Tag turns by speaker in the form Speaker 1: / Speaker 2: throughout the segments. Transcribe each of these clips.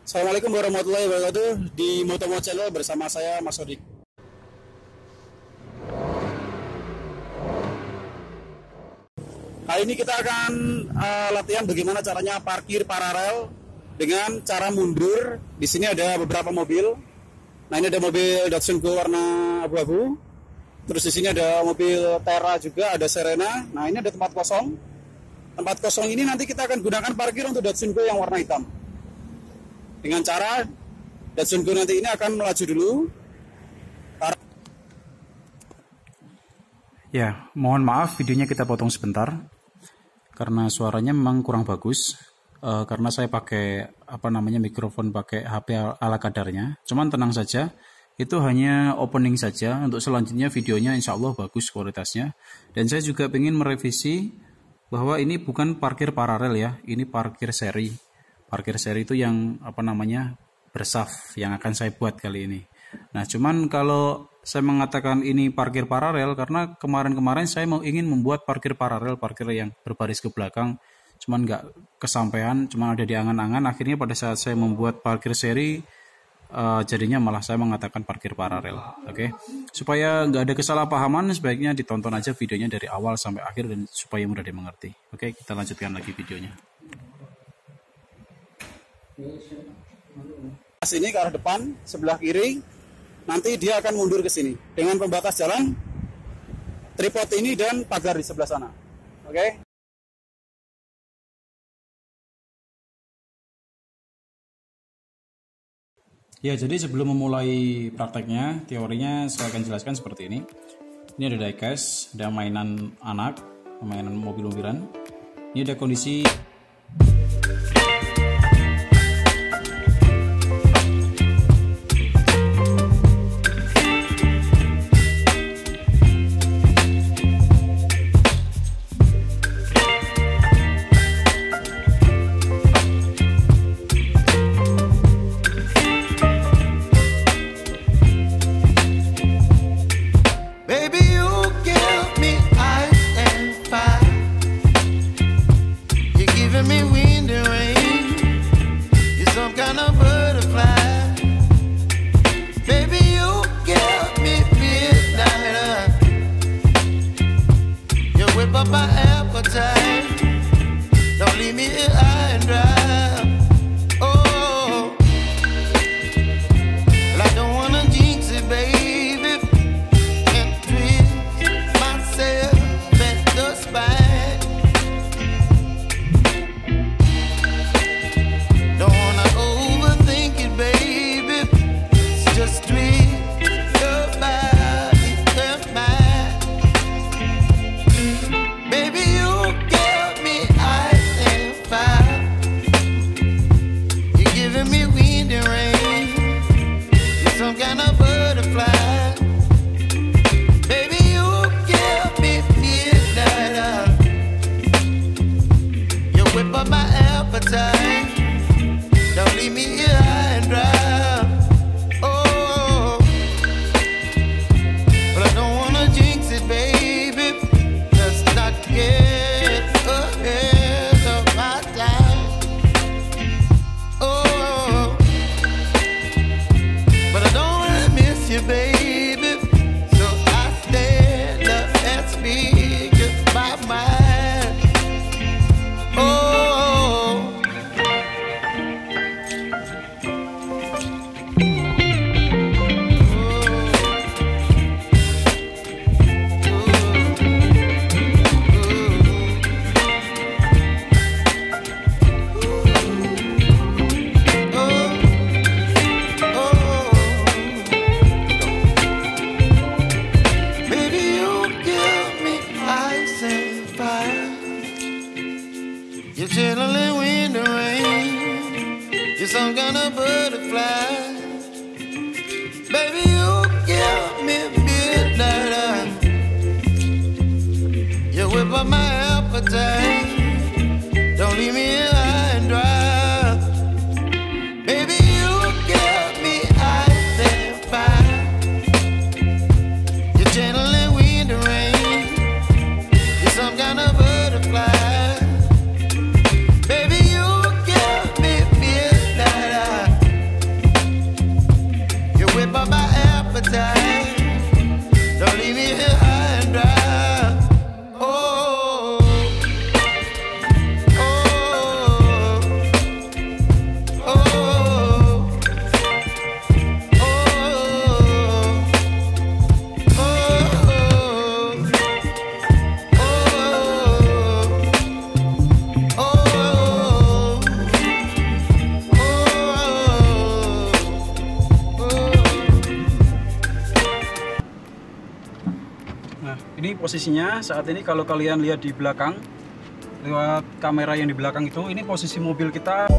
Speaker 1: Assalamualaikum warahmatullahi wabarakatuh. Di Moto Channel bersama saya Mas Odik. Kali ini kita akan latihan bagaimana caranya parkir paralel dengan cara mundur. Di sini ada beberapa mobil. Nah, ini ada mobil Datsun Go warna abu-abu. Terus di sini ada mobil Tera juga, ada Serena. Nah, ini ada tempat kosong. Tempat kosong ini nanti kita akan gunakan parkir untuk Datsun Go yang warna hitam. Dengan cara Datsun Go nanti ini akan melaju dulu.
Speaker 2: Ya, mohon maaf videonya kita potong sebentar karena suaranya memang kurang bagus. Karena saya pakai mikrofon pakai HP ala kadarnya. Cuman tenang saja, itu hanya opening saja. Untuk selanjutnya videonya insya Allah bagus kualitasnya. Dan saya juga ingin merevisi bahwa ini bukan parkir paralel ya, ini parkir seri. Parkir seri itu yang bersaf yang akan saya buat kali ini. Nah, cuman kalau saya mengatakan ini parkir paralel karena kemarin-kemarin saya ingin membuat parkir paralel, parkir yang berbaris ke belakang, cuman nggak kesampaian, cuman ada di angan-angan. Akhirnya pada saat saya membuat parkir seri, jadinya malah saya mengatakan parkir paralel. Oke, supaya nggak ada kesalahpahaman, sebaiknya ditonton aja videonya dari awal sampai akhir dan supaya mudah dimengerti. Oke, kita lanjutkan lagi videonya.
Speaker 1: Sini ke arah depan, sebelah kiri, nanti dia akan mundur ke sini dengan pembatas jalan, tripod ini dan pagar di sebelah sana. Oke.
Speaker 2: Ya, jadi sebelum memulai prakteknya, teorinya saya akan jelaskan seperti ini. Ini ada diecast, ada mainan anak, mainan mobil-mobilan. Ini ada kondisi
Speaker 3: Baby, you give me midnight.
Speaker 2: ini posisinya saat ini. Kalau kalian lihat di belakang, lewat kamera yang di belakang itu, ini posisi mobil kita.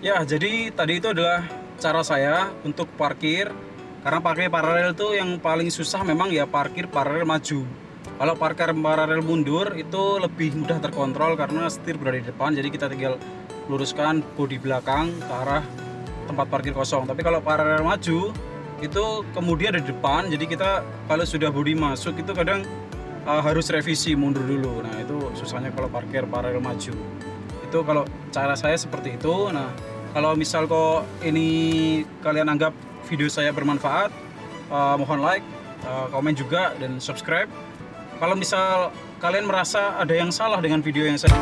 Speaker 2: Ya, jadi tadi itu adalah cara saya untuk parkir. Karena parkir paralel itu yang paling susah memang ya parkir paralel maju. Kalau parkir paralel mundur itu lebih mudah terkontrol karena setir berada di depan, jadi kita tinggal luruskan bodi belakang ke arah tempat parkir kosong. Tapi kalau paralel maju itu kemudi ada di depan, jadi kita kalau sudah bodi masuk itu kadang harus revisi mundur dulu. Nah itu susahnya kalau parkir paralel maju. Itu kalau cara saya seperti itu. Nah kalau misal kok ini kalian anggap video saya bermanfaat, mohon like, komen juga, dan subscribe. Kalau misal kalian merasa ada yang salah dengan video yang saya